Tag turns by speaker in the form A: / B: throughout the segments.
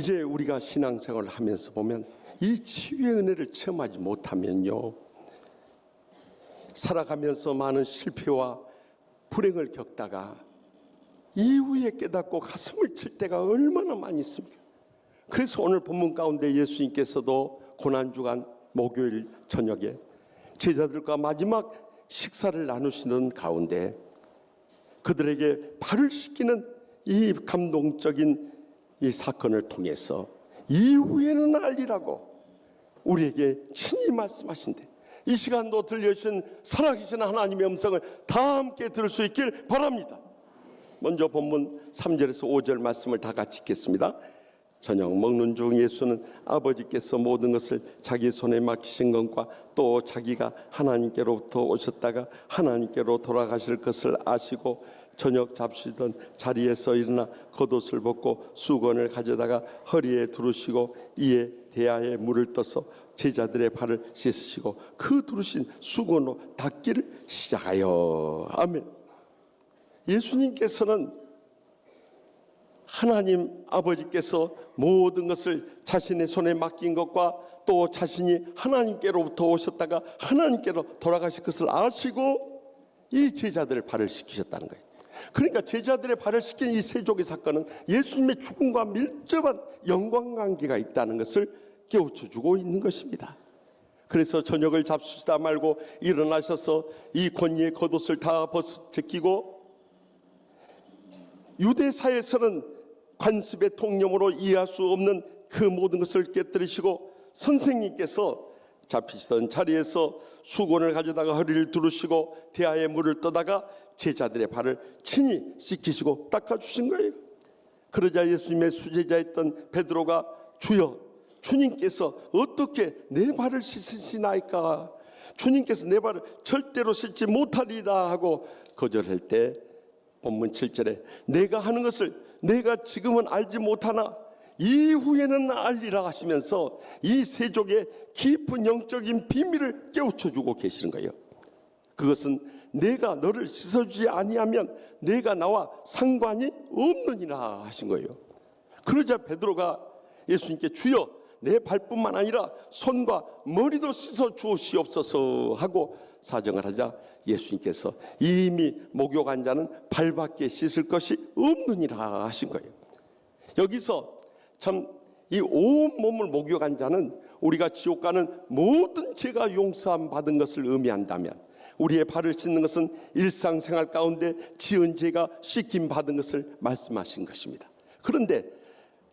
A: 이제 우리가 신앙생활을 하면서 보면 이 치유의 은혜를 체험하지 못하면요, 살아가면서 많은 실패와 불행을 겪다가 이후에 깨닫고 가슴을 칠 때가 얼마나 많이 있습니까? 그래서 오늘 본문 가운데 예수님께서도 고난주간 목요일 저녁에 제자들과 마지막 식사를 나누시는 가운데 그들에게 발을 씻기는 이 감동적인 이 사건을 통해서 이후에는 알리라고 우리에게 친히 말씀하신대. 이 시간도 들려주신 살아계신 하나님의 음성을 다 함께 들을 수 있길 바랍니다. 먼저 본문 3절에서 5절 말씀을 다 같이 읽겠습니다. 저녁 먹는 중 예수는 아버지께서 모든 것을 자기 손에 맡기신 것과 또 자기가 하나님께로부터 오셨다가 하나님께로 돌아가실 것을 아시고 저녁 잡수던 자리에서 일어나 겉옷을 벗고 수건을 가져다가 허리에 두르시고 이에 대야에 물을 떠서 제자들의 발을 씻으시고 그 두르신 수건으로 닦기를 시작하여. 아멘. 예수님께서는 하나님 아버지께서 모든 것을 자신의 손에 맡긴 것과 또 자신이 하나님께로부터 오셨다가 하나님께로 돌아가실 것을 아시고 이 제자들의 발을 씻기셨다는 거예요. 그러니까 제자들의 발을 씻긴 이 세족의 사건은 예수님의 죽음과 밀접한 영광관계가 있다는 것을 깨우쳐주고 있는 것입니다. 그래서 저녁을 잡수시다 말고 일어나셔서 이 권위의 겉옷을 다 제끼고, 유대사에서는 관습의 통념으로 이해할 수 없는 그 모든 것을 깨뜨리시고 선생님께서 잡히시던 자리에서 수건을 가져다가 허리를 두르시고 대야에 물을 떠다가 제자들의 발을 친히 씻기시고 닦아주신 거예요. 그러자 예수님의 수제자였던 베드로가 주여, 주님께서 어떻게 내 발을 씻으시나이까? 주님께서 내 발을 절대로 씻지 못하리다 하고 거절할 때 본문 7절에 내가 하는 것을 내가 지금은 알지 못하나 이후에는 알리라 하시면서 이 세족의 깊은 영적인 비밀을 깨우쳐주고 계시는 거예요. 그것은 내가 너를 씻어주지 아니하면 내가 나와 상관이 없느니라 하신 거예요. 그러자 베드로가 예수님께 주여, 내 발뿐만 아니라 손과 머리도 씻어 주시옵소서 하고 사정을 하자 예수님께서 이미 목욕한 자는 발밖에 씻을 것이 없느니라 하신 거예요. 여기서 참 이 온 몸을 목욕한 자는 우리가 지옥 가는 모든 죄가 용서함 받은 것을 의미한다면, 우리의 발을 씻는 것은 일상생활 가운데 지은 죄가 씻김 받은 것을 말씀하신 것입니다. 그런데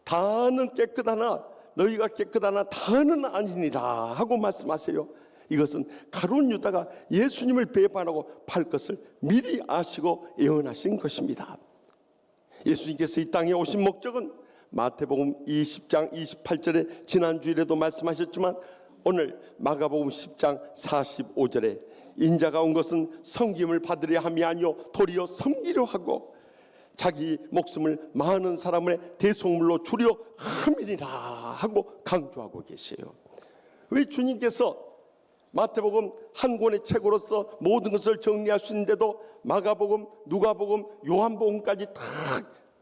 A: 다는 깨끗하나 너희가 깨끗하나 다는 아니니라 하고 말씀하세요. 이것은 가룟 유다가 예수님을 배반하고 팔 것을 미리 아시고 예언하신 것입니다. 예수님께서 이 땅에 오신 목적은 마태복음 20장 28절에 지난주일에도 말씀하셨지만 오늘 마가복음 10장 45절에 인자가 온 것은 섬김을 받으려 함이 아니요 도리어 섬기려 하고 자기 목숨을 많은 사람의 대속물로 주려 함이니라 하고 강조하고 계세요. 왜 주님께서 마태복음 한 권의 책으로서 모든 것을 정리할 수 있는데도 마가복음, 누가복음, 요한복음까지 다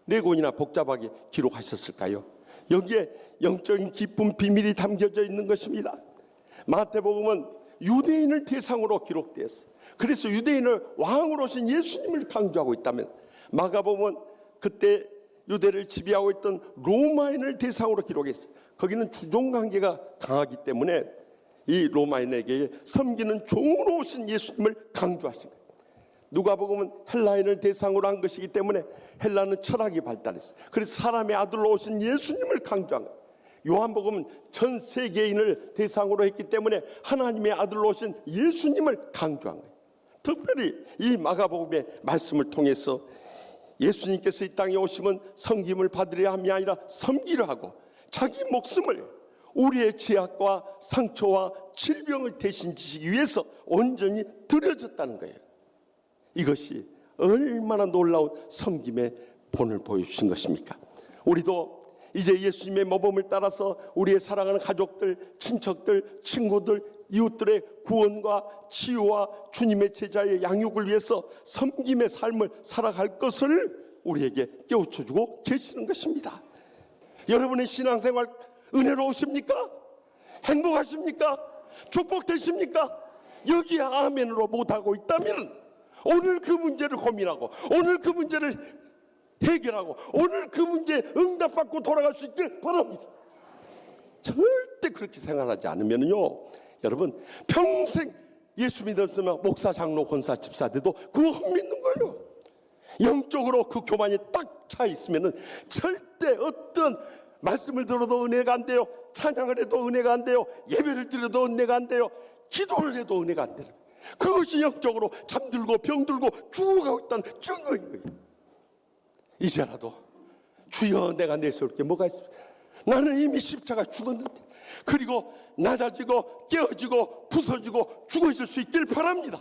A: 4권이나 복잡하게 기록하셨을까요? 여기에 영적인 깊은 비밀이 담겨져 있는 것입니다. 마태복음은 유대인을 대상으로 기록되었어요. 그래서 유대인을 왕으로 오신 예수님을 강조하고 있다면, 마가복음은 그때 유대를 지배하고 있던 로마인을 대상으로 기록했어요. 거기는 주종관계가 강하기 때문에 이 로마인에게 섬기는 종으로 오신 예수님을 강조하신 거예요. 누가복음은 헬라인을 대상으로 한 것이기 때문에 헬라는 철학이 발달했어요. 그래서 사람의 아들로 오신 예수님을 강조한 거예요. 요한복음은 전 세계인을 대상으로 했기 때문에 하나님의 아들로 오신 예수님을 강조한 거예요. 특별히 이 마가복음의 말씀을 통해서 예수님께서 이 땅에 오시면 섬김을 받으려 함이 아니라 섬기려 하고 자기 목숨을 우리의 죄악과 상처와 질병을 대신 지시기 위해서 온전히 드려졌다는 거예요. 이것이 얼마나 놀라운 섬김의 본을 보여주신 것입니까? 우리도 이제 예수님의 모범을 따라서 우리의 사랑하는 가족들, 친척들, 친구들, 이웃들의 구원과 치유와 주님의 제자의 양육을 위해서 섬김의 삶을 살아갈 것을 우리에게 깨우쳐주고 계시는 것입니다. 여러분의 신앙생활 은혜로우십니까? 행복하십니까? 축복되십니까? 여기에 아멘으로 못하고 있다면 오늘 그 문제를 고민하고 오늘 그 문제를 해결하고 오늘 그 문제에 응답받고 돌아갈 수 있길 바랍니다. 절대 그렇게 생각하지 않으면요, 여러분 평생 예수 믿었으면 목사, 장로, 권사, 집사 돼도 그거 헛믿는 거예요. 영적으로 그 교만이 딱 차 있으면은 절대 어떤 말씀을 들어도 은혜가 안 돼요. 찬양을 해도 은혜가 안 돼요. 예배를 드려도 은혜가 안 돼요. 기도를 해도 은혜가 안 돼요. 그것이 영적으로 잠들고 병들고 죽어가고 있다는 증거인 거예요. 이제라도 주여, 내가 내세울 게 뭐가 있습니까? 나는 이미 십자가 죽었는데, 그리고 낮아지고 깨어지고 부서지고 죽어질 수 있길 바랍니다.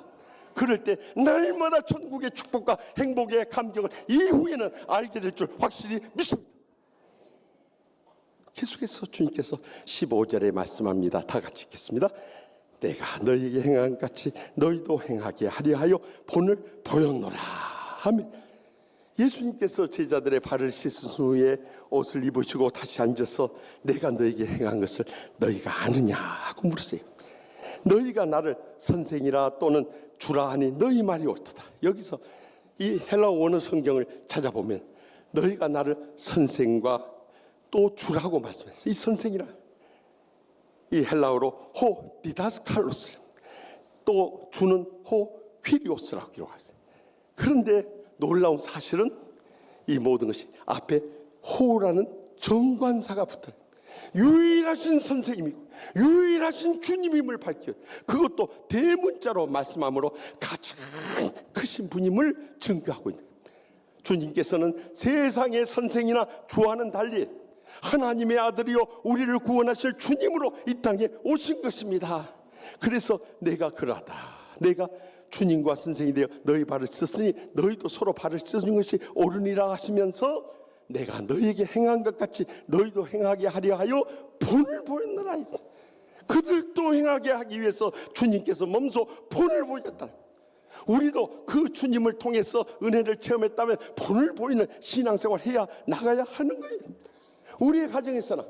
A: 그럴 때 날마다 천국의 축복과 행복의 감격을 이후에는 알게 될 줄 확실히 믿습니다. 계속해서 주님께서 15절에 말씀합니다. 다 같이 읽겠습니다. 내가 너희에게 행한 같이 너희도 행하게 하려 하여 본을 보였노라 하며, 예수님께서 제자들의 발을 씻으신 후에 옷을 입으시고 다시 앉아서 내가 너희에게 행한 것을 너희가 아느냐 하고 물으세요. 너희가 나를 선생이라 또는 주라 하니 너희 말이 옳도다. 여기서 이 헬라어 원어 성경을 찾아보면 너희가 나를 선생과 또 주라고 말씀했어요. 이 선생이라, 이 헬라어로 호 디다스칼로스, 또 주는 호 퀴리오스라고 기록하셨어요. 그런데 놀라운 사실은 이 모든 것이 앞에 호라는 정관사가 붙어요. 유일하신 선생님이고 유일하신 주님임을 밝혀요. 그것도 대문자로 말씀함으로 가장 크신 분임을 증거하고 있는 거예요. 주님께서는 세상의 선생이나 주와는 달리 하나님의 아들이요 우리를 구원하실 주님으로 이 땅에 오신 것입니다. 그래서 내가 그러하다, 내가 주님과 선생이 되어 너희 발을 씻으니 너희도 서로 발을 씻는 것이 옳으니라 하시면서 내가 너희에게 행한 것 같이 너희도 행하게 하려 하여 본을 보였노라. 그들도 행하게 하기 위해서 주님께서 몸소 본을 보였다. 우리도 그 주님을 통해서 은혜를 체험했다면 본을 보이는 신앙생활을 해야 나가야 하는 거예요. 우리의 가정에서나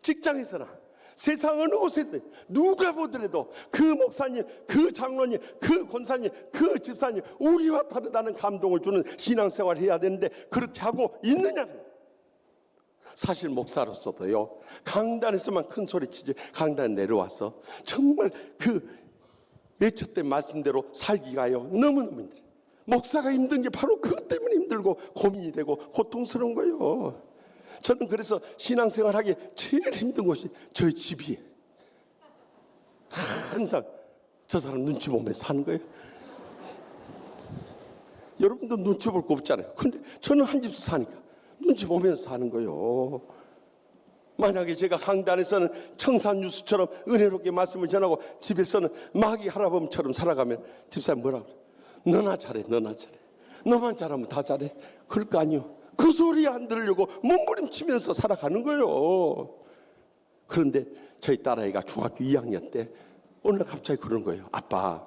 A: 직장에서나 세상 어느 곳에든 누가 보더라도 그 목사님, 그 장로님, 그 권사님, 그 집사님 우리와 다르다는 감동을 주는 신앙생활을 해야 되는데 그렇게 하고 있느냐. 사실 목사로서도요, 강단에서만 큰 소리치지 강단 내려와서 정말 그 외쳤던 말씀대로 살기가요 너무너무 힘들어요. 목사가 힘든 게 바로 그것 때문에 힘들고 고민이 되고 고통스러운 거예요. 저는 그래서 신앙생활하기 제일 힘든 곳이 저희 집이에요. 항상 저 사람 눈치 보면서 사는 거예요. 여러분도 눈치 볼 거 없잖아요. 근데 저는 한 집에서 사니까 눈치 보면서 사는 거예요. 만약에 제가 강단에서는 청산유수처럼 은혜롭게 말씀을 전하고 집에서는 마귀 할아버지처럼 살아가면 집사님 뭐라 그래? 너나 잘해, 너나 잘해. 너만 잘하면 다 잘해. 그럴 거 아니요. 그 소리 안 들으려고 몸부림치면서 살아가는 거예요. 그런데 저희 딸아이가 중학교 2학년 때 오늘 갑자기 그러는 거예요. 아빠,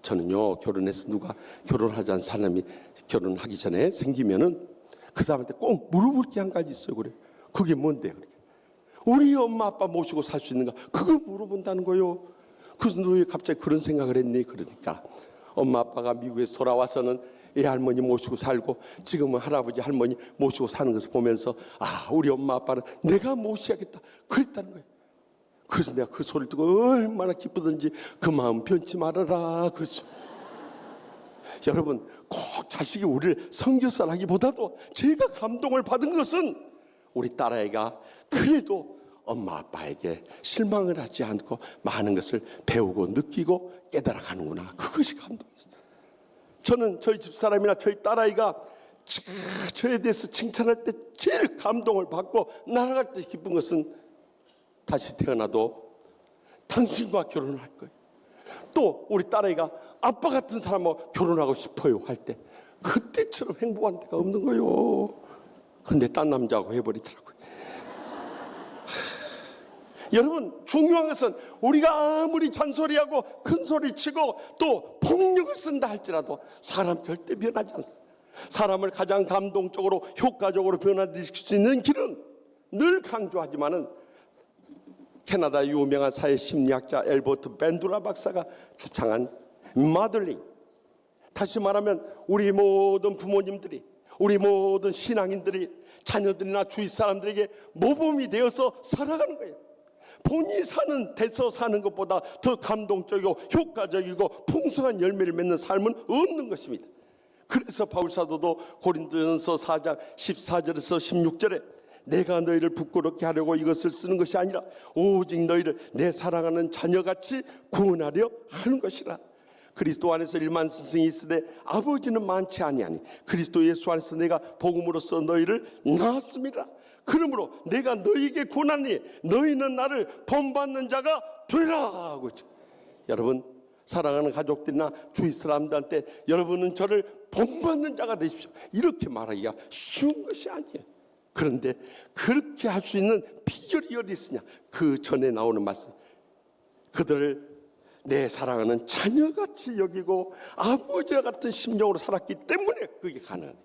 A: 저는요 결혼해서 누가 결혼하지 않은 사람이 결혼하기 전에 생기면은 그 사람한테 꼭 물어볼 게 한 가지 있어요. 그래. 그게 뭔데? 그래. 우리 엄마 아빠 모시고 살 수 있는가? 그거 물어본다는 거예요. 그래서 너 왜 갑자기 그런 생각을 했니? 그러니까 엄마 아빠가 미국에서 돌아와서는 애 할머니 모시고 살고 지금은 할아버지 할머니 모시고 사는 것을 보면서 아, 우리 엄마 아빠는 내가 모셔야겠다 그랬다는 거예요. 그래서 내가 그 소리를 듣고 얼마나 기쁘든지 그 마음 변치 말아라 그랬어요. 여러분, 꼭 자식이 우리를 선교사라기보다도 제가 감동을 받은 것은 우리 딸아이가 그래도 엄마 아빠에게 실망을 하지 않고 많은 것을 배우고 느끼고 깨달아가는구나. 그것이 감동이었어요. 저는 저희 집사람이나 저희 딸아이가 저에 대해서 칭찬할 때 제일 감동을 받고 날아갈 때 기쁜 것은 다시 태어나도 당신과 결혼할 거예요. 또 우리 딸아이가 아빠 같은 사람하고 결혼하고 싶어요 할 때 그때처럼 행복한 데가 없는 거예요. 근데 딴 남자하고 해버리더라고요. 여러분, 중요한 것은 우리가 아무리 잔소리하고 큰소리치고 또 폭력을 쓴다 할지라도 사람 절대 변하지 않습니다. 사람을 가장 감동적으로 효과적으로 변화시킬 수 있는 길은 늘 강조하지만은 캐나다 유명한 사회 심리학자 엘버트 밴두라 박사가 주창한 마들링, 다시 말하면 우리 모든 부모님들이, 우리 모든 신앙인들이 자녀들이나 주위 사람들에게 모범이 되어서 살아가는 거예요. 본인이 사는 것보다 더 감동적이고 효과적이고 풍성한 열매를 맺는 삶은 없는 것입니다. 그래서 바울사도도 고린도전서 4장 14절에서 16절에 내가 너희를 부끄럽게 하려고 이것을 쓰는 것이 아니라 오직 너희를 내 사랑하는 자녀같이 구원하려 하는 것이라. 그리스도 안에서 일만 스승이 있으되 아버지는 많지 아니하니 그리스도 예수 안에서 내가 복음으로써 너희를 낳았음이라. 그러므로 내가 너희에게 구원하니 너희는 나를 본받는 자가 되라 하고 있죠. 여러분, 사랑하는 가족들이나 주위 사람들한테 여러분은 저를 본받는 자가 되십시오, 이렇게 말하기가 쉬운 것이 아니에요. 그런데 그렇게 할 수 있는 비결이 어디 있으냐? 그 전에 나오는 말씀, 그들을 내 사랑하는 자녀같이 여기고 아버지와 같은 심정으로 살았기 때문에 그게 가능해요.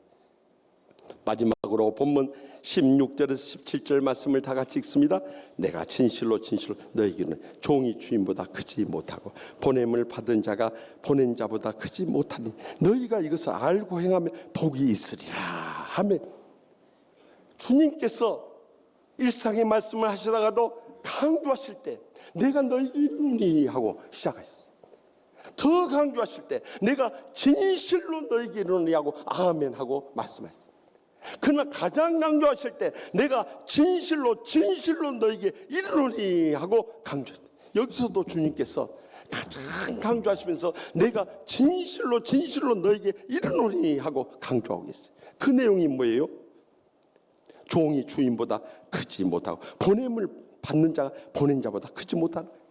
A: 마지막으로 본문 16절에서 17절 말씀을 다 같이 읽습니다. 내가 진실로 너희에게는 종이 주인보다 크지 못하고 보냄을 받은 자가 보낸 자보다 크지 못하니 너희가 이것을 알고 행하면 복이 있으리라 하며, 주님께서 일상의 말씀을 하시다가도 강조하실 때 내가 너희에게 이르노니 하고 시작하셨어요. 더 강조하실 때 내가 진실로 너희에게 이르노니 하고 아멘 하고 말씀하셨어요. 그러나 가장 강조하실 때 내가 진실로 너희에게 이르노니 하고 강조했어요. 여기서도 주님께서 가장 강조하시면서 내가 진실로 너희에게 이르노니 하고 강조하고 계세요. 그 내용이 뭐예요? 종이 주인보다 크지 못하고 보냄을 받는 자가 보낸 자보다 크지 못하는 거예요.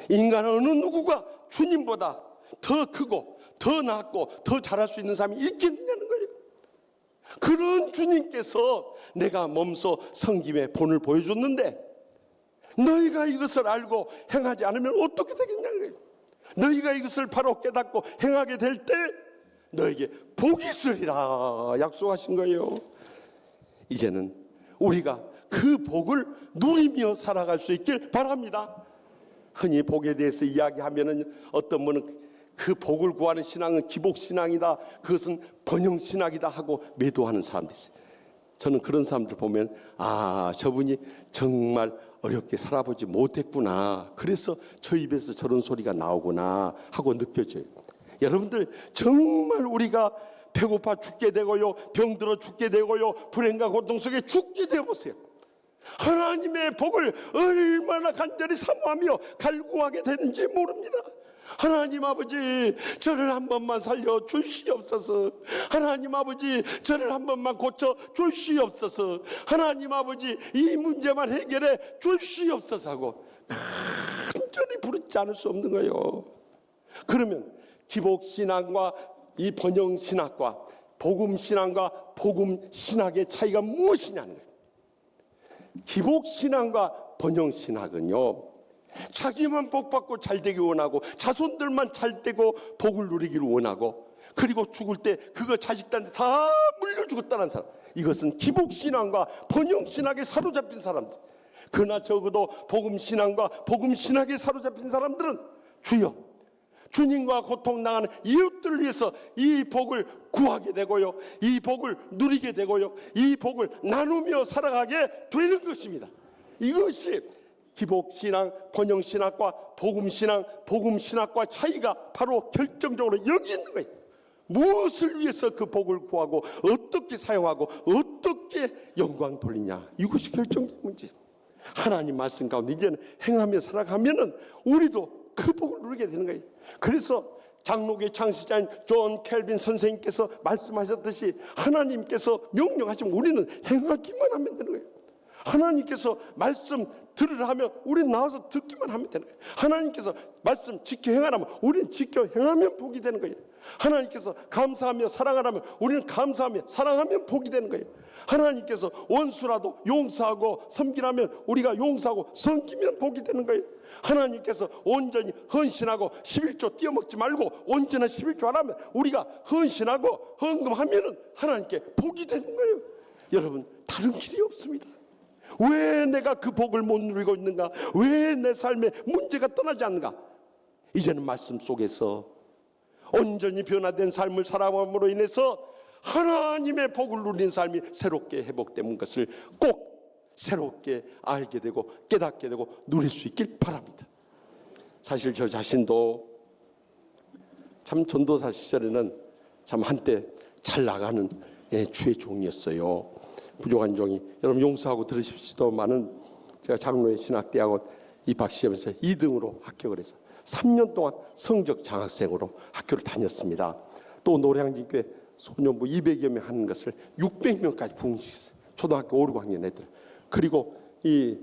A: 인간 어느 누구가 주님보다 더 크고 더 낫고 더 잘할 수 있는 사람이 있겠느냐는 거예요. 그런 주님께서 내가 몸소 섬김의 본을 보여줬는데 너희가 이것을 알고 행하지 않으면 어떻게 되겠냐는 거예요. 너희가 이것을 바로 깨닫고 행하게 될 때 너에게 복이 있으리라 약속하신 거예요. 이제는 우리가 그 복을 누리며 살아갈 수 있길 바랍니다. 흔히 복에 대해서 이야기하면은 어떤 분은 그 복을 구하는 신앙은 기복신앙이다, 그것은 번영신학이다 하고 매도하는 사람들이 있어요. 저는 그런 사람들 보면 저분이 정말 어렵게 살아보지 못했구나, 그래서 저 입에서 저런 소리가 나오구나 하고 느껴져요. 여러분들, 정말 우리가 배고파 죽게 되고요, 병들어 죽게 되고요, 불행과 고통 속에 죽게 되어보세요. 하나님의 복을 얼마나 간절히 사모하며 갈구하게 되는지 모릅니다. 하나님 아버지, 저를 한 번만 살려 주시옵소서. 하나님 아버지, 저를 한 번만 고쳐 주시옵소서. 하나님 아버지, 이 문제만 해결해 주시옵소서 하고 간절히 부르지 않을 수 없는 거예요. 그러면 기복신앙과 이 번영신학과 복음신앙과 복음신학의 차이가 무엇이냐는 거예요. 기복신앙과 번영신학은요, 자기만 복받고 잘되기 원하고 자손들만 잘되고 복을 누리기를 원하고, 그리고 죽을 때 그거 자식들한테 다 물려주겠다는 사람, 이것은 기복신앙과 번영신학에 사로잡힌 사람들. 그러나 적어도 복음신앙과 복음신학에 사로잡힌 사람들은 주여, 주님과 고통당하는 이웃들을 위해서 이 복을 구하게 되고요, 이 복을 누리게 되고요, 이 복을 나누며 살아가게 되는 것입니다. 이것이 기복신앙, 번영신학과 복음신앙, 복음신학과 차이가 바로 결정적으로 여기 있는 거예요. 무엇을 위해서 그 복을 구하고 어떻게 사용하고 어떻게 영광 돌리냐, 이것이 결정적인 문제. 하나님 말씀 가운데 이제는 행하며 살아가면은 우리도 그 복을 누리게 되는 거예요. 그래서 장로교의 창시자인 존 켈빈 선생님께서 말씀하셨듯이 하나님께서 명령하시면 우리는 행하기만 하면 되는 거예요. 하나님께서 말씀 들으라 하면 우리는 나와서 듣기만 하면 되는 거예요. 하나님께서 말씀 지켜 행하라면 우리는 지켜 행하면 복이 되는 거예요. 하나님께서 감사하며 사랑하라면 우리는 감사하며 사랑하면 복이 되는 거예요. 하나님께서 원수라도 용서하고 섬기라면 우리가 용서하고 섬기면 복이 되는 거예요. 하나님께서 온전히 헌신하고 11조 띄어먹지 말고 온전한 11조 하라면 우리가 헌신하고 헌금하면 하나님께 복이 되는 거예요. 여러분, 다른 길이 없습니다. 왜 내가 그 복을 못 누리고 있는가? 왜 내 삶에 문제가 떠나지 않는가? 이제는 말씀 속에서 온전히 변화된 삶을 살아감으로 인해서 하나님의 복을 누리는 삶이 새롭게 회복된 것을 꼭 새롭게 알게 되고 깨닫게 되고 누릴 수 있길 바랍니다. 사실 저 자신도 참 전도사 시절에는 참 한때 잘 나가는 주의 종이었어요. 부족한 종이. 여러분 용서하고 들으십시오만은 제가 장로의 신학대학원 입학시험에서 2등으로 합격을 해서 3년 동안 성적 장학생으로 학교를 다녔습니다. 또 노량진교회 소년부 200여 명 하는 것을 600명까지 부흥시켰어요. 초등학교 5, 6학년 애들. 그리고 이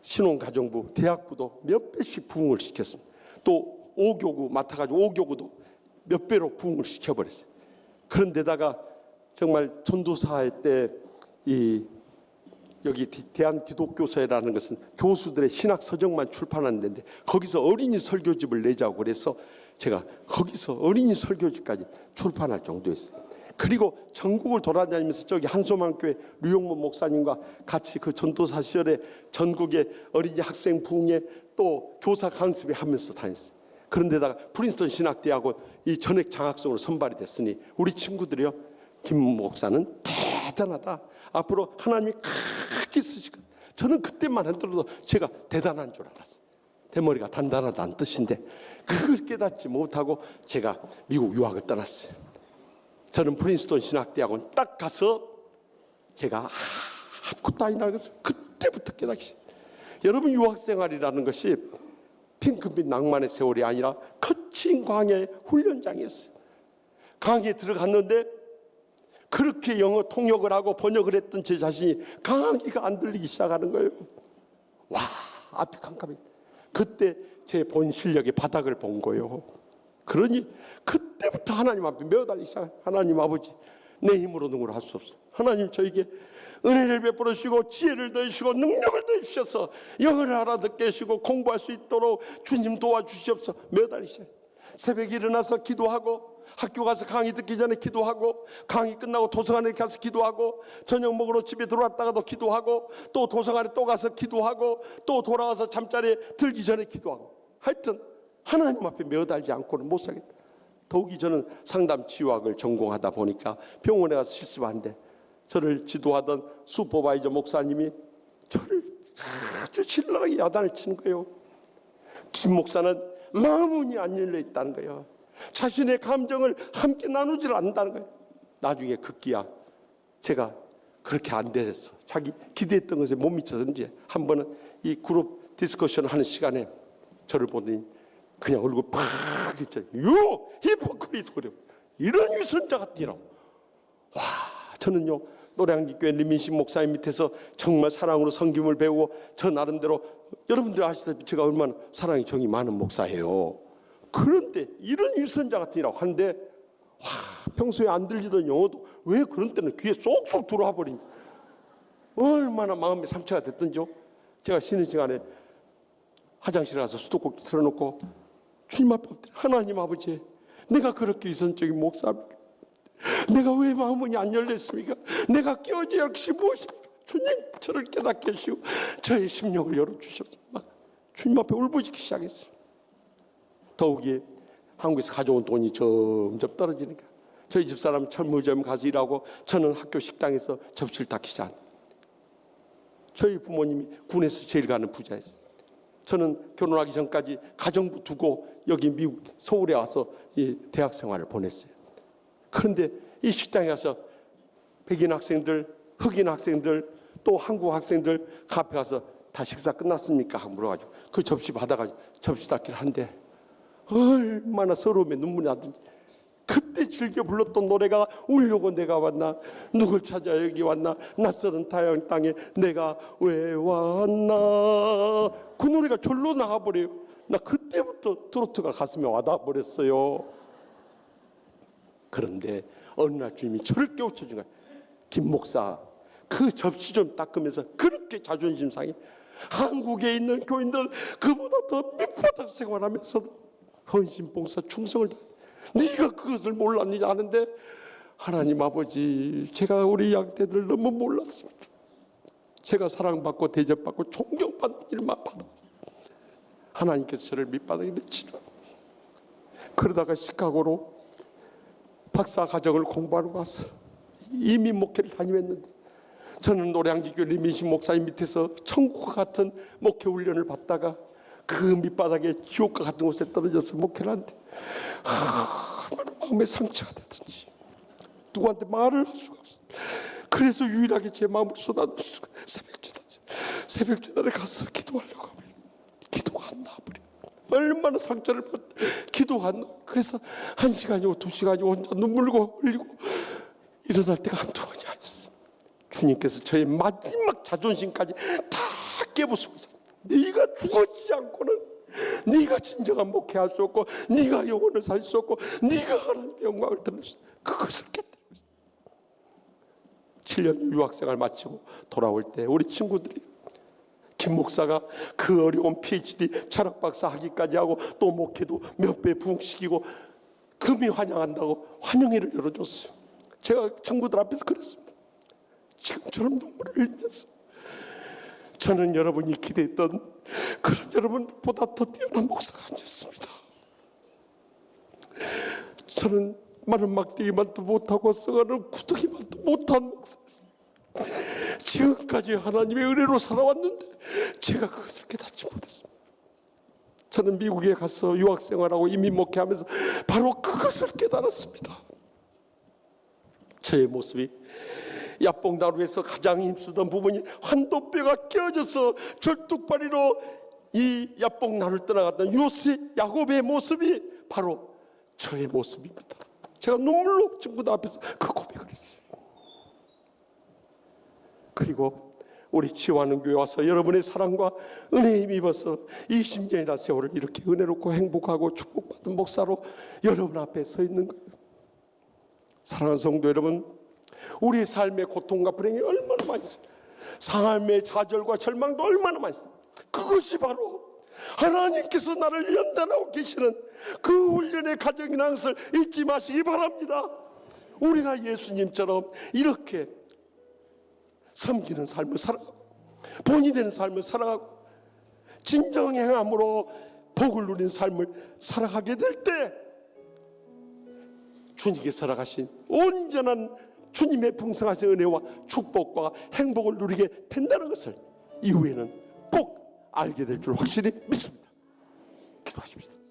A: 신혼가정부, 대학부도 몇 배씩 부흥을 시켰습니다. 또 5교구 맡아가지고 5교구도 몇 배로 부흥을 시켜버렸어요. 그런데다가 정말 전도사회 때 여기 대한기독교서회라는 것은 교수들의 신학 서적만 출판하는 데인데 거기서 어린이 설교집을 내자고 그래서 제가 거기서 어린이 설교집까지 출판할 정도였어요. 그리고 전국을 돌아다니면서 저기 한소망교회 류용문 목사님과 같이 그 전도사 시절에 전국의 어린이 학생 부흥회 또 교사 강습회 하면서 다녔어요. 그런데다가 프린스턴 신학대학원 이 전액 장학생으로 선발이 됐으니 우리 친구들이요, 김 목사는 대단하다. 앞으로 하나님이 크게 쓰실 거예요. 저는 그때만 하더라도 제가 대단한 줄 알았어요. 대머리가 단단하다는 뜻인데 그걸 깨닫지 못하고 제가 미국 유학을 떠났어요. 저는 프린스턴 신학대학원 딱 가서 제가 아무것도 아니라는 것을 그때부터 깨닫기 시작했어요. 여러분 유학생활이라는 것이 핑크빛 낭만의 세월이 아니라 거친 광야의 훈련장이었어요. 강의에 들어갔는데 그렇게 영어 통역을 하고 번역을 했던 제 자신이 강의가 안 들리기 시작하는 거예요. 와, 앞이 캄캄해. 그때 제 본 실력의 바닥을 본 거예요. 그러니 그때부터 하나님 앞에 매어달리기 시작해요. 하나님 아버지, 내 힘으로는 걸 할 수 없어. 하나님 저에게 은혜를 베풀어 주시고 지혜를 더해주시고 능력을 더해주셔서 영어를 알아듣게 해주시고 공부할 수 있도록 주님 도와주시옵소서. 매어달리기 시작해요. 새벽에 일어나서 기도하고 학교 가서 강의 듣기 전에 기도하고 강의 끝나고 도서관에 가서 기도하고 저녁 먹으러 집에 들어왔다가도 기도하고 또 도서관에 또 가서 기도하고 또 돌아와서 잠자리에 들기 전에 기도하고 하여튼 하나님 앞에 매어달지 않고는 못 살겠다. 더욱이 저는 상담 치유학을 전공하다 보니까 병원에 가서 실습하는데 저를 지도하던 슈퍼바이저 목사님이 저를 아주 신랄하게 야단을 치는 거예요. 김 목사는 마음이 안 열려 있다는 거예요. 자신의 감정을 함께 나누질 않는다는 거예요. 나중에 급기야 제가 그렇게 안 됐어. 자기 기대했던 것에 못 미쳐서인지 한 번은 이 그룹 디스커션 하는 시간에 저를 보더니 그냥 얼굴 팍 있죠. 요 히포크리트 그래요. 이런 위선자 같으라고. 와, 저는요 노량진교회 리민신 목사님 밑에서 정말 사랑으로 성김을 배우고 저 나름대로 여러분들 아시다시피 제가 얼마나 사랑이 정이 많은 목사예요. 그런데 이런 위선자 같으라고 하는데 와, 평소에 안 들리던 영어도 왜 그런 때는 귀에 쏙쏙 들어와 버린지 얼마나 마음이 상처가 됐던지요. 제가 쉬는 시간에 화장실에 가서 수도꼭지 틀어놓고 주님 앞에 엎드려 하나님 아버지, 내가 그렇게 위선적인 목사입니까? 내가 왜 마음이 안 열렸습니까? 내가 깨어져야 역시 무엇입니까? 주님 저를 깨닫게 하시고 저의 심령을 열어주셔서 막 주님 앞에 울부짖기 시작했어요. 더욱이 한국에서 가져온 돈이 점점 떨어지니까 저희 집사람은 철물점 가서 일하고 저는 학교 식당에서 접시를 닦기 시작. 저희 부모님이 군에서 제일 가는 부자였어요. 저는 결혼하기 전까지 가정부 두고 여기 미국 서울에 와서 이 대학 생활을 보냈어요. 그런데 이 식당에 가서 백인 학생들, 흑인 학생들, 또 한국 학생들 카페 가서 다 식사 끝났습니까? 하고 물어가지고 그 접시 받아가지고 접시 닦기를 하는데 얼마나 서러움에 눈물이 나든지 그때 즐겨 불렀던 노래가 울려고 내가 왔나, 누굴 찾아 여기 왔나, 낯설은 타양 땅에 내가 왜 왔나, 그 노래가 절로 나가버려요. 나 그때부터 트로트가 가슴에 와닿아 버렸어요. 그런데 어느 날 주님이 저를 깨우쳐준 거야. 김 목사, 그 접시 좀 닦으면서 그렇게 자존심 상해. 한국에 있는 교인들은 그보다 더 밑바닥 생활하면서도 헌신, 봉사, 충성을 네가 그것을 몰랐느냐 하는데 하나님 아버지, 제가 우리 양떼들 너무 몰랐습니다.
B: 제가 사랑받고 대접받고 존경받는 일만 받아왔어요. 하나님께서 저를 밑바닥에 내치는. 그러다가 시카고로 박사 과정을 공부하러 가서 이민 목회를 다니했는데, 저는 노량진교회 리민식 목사님 밑에서 천국과 같은 목회 훈련을 받다가 그 밑바닥에 지옥과 같은 곳에 떨어져서 목회를 하는데 얼마나 마음에 상처가 되든지 누구한테 말을 할 수가 없어요. 그래서 유일하게 제 마음을 쏟아놓은 새벽제단에 가서 기도하려고 하면 기도가 안 나와버려. 얼마나 상처를 받, 기도가 안 나와. 그래서 1시간이고 2시간이고 혼자 눈물고 흘리고 일어날 때가 한두 번이 아니었어요. 주님께서 저의 마지막 자존심까지 다 깨부수고 있었어요. 네가 죽어지지 않고는 네가 진정한 목회할 수 없고, 네가 영혼을 살 수 없고, 네가 하나님의 영광을 드릴 수 없고, 그것을 깨뜨리고 있어요. 7년 유학생활 마치고 돌아올 때 우리 친구들이 김 목사가 그 어려운 PhD 철학박사 학위까지 하고 또 목회도 몇 배 부흥시키고 금이 환영한다고 환영회를 열어줬어요. 제가 친구들 앞에서 그랬습니다. 지금처럼 눈물을 흘리면서 저는 여러분이 기대했던 그런 여러분보다 더 뛰어난 목사가 아니었습니다. 저는 마른 막대기만도 못하고 썩어는 구더기만도 못한 목사였습니다. 지금까지 하나님의 은혜로 살아왔는데 제가 그것을 깨닫지 못했습니다. 저는 미국에 가서 유학생활하고 이민 목회하면서 바로 그것을 깨달았습니다. 저의 모습이 야뽕나루에서 가장 힘쓰던 부분이 환도뼈가 깨어져서 절뚝발이로 이 야뽕나루를 떠나갔던 요셉 야곱의 모습이 바로 저의 모습입니다. 제가 눈물로 친구들 앞에서 그 고백을 했어요. 그리고 우리 치유하는 교회 와서 여러분의 사랑과 은혜에 힘입어서 20년이나 세월을 이렇게 은혜롭고 행복하고 축복받은 목사로 여러분 앞에 서 있는 거예요. 사랑하는 성도 여러분, 우리의 삶의 고통과 불행이 얼마나 많이 있어요. 삶의 좌절과 절망도 얼마나 많이 있어요. 그것이 바로 하나님께서 나를 연단하고 계시는 그 훈련의 과정이라는 것을 잊지 마시기 바랍니다. 우리가 예수님처럼 이렇게 섬기는 삶을 살아가고 본이 되는 삶을 살아가고 진정 행함으로 복을 누리는 삶을 살아가게 될 때 주님께 살아가신 온전한 주님의 풍성하신 은혜와 축복과 행복을 누리게 된다는 것을 이후에는 꼭 알게 될 줄 확실히 믿습니다. 기도하십시다.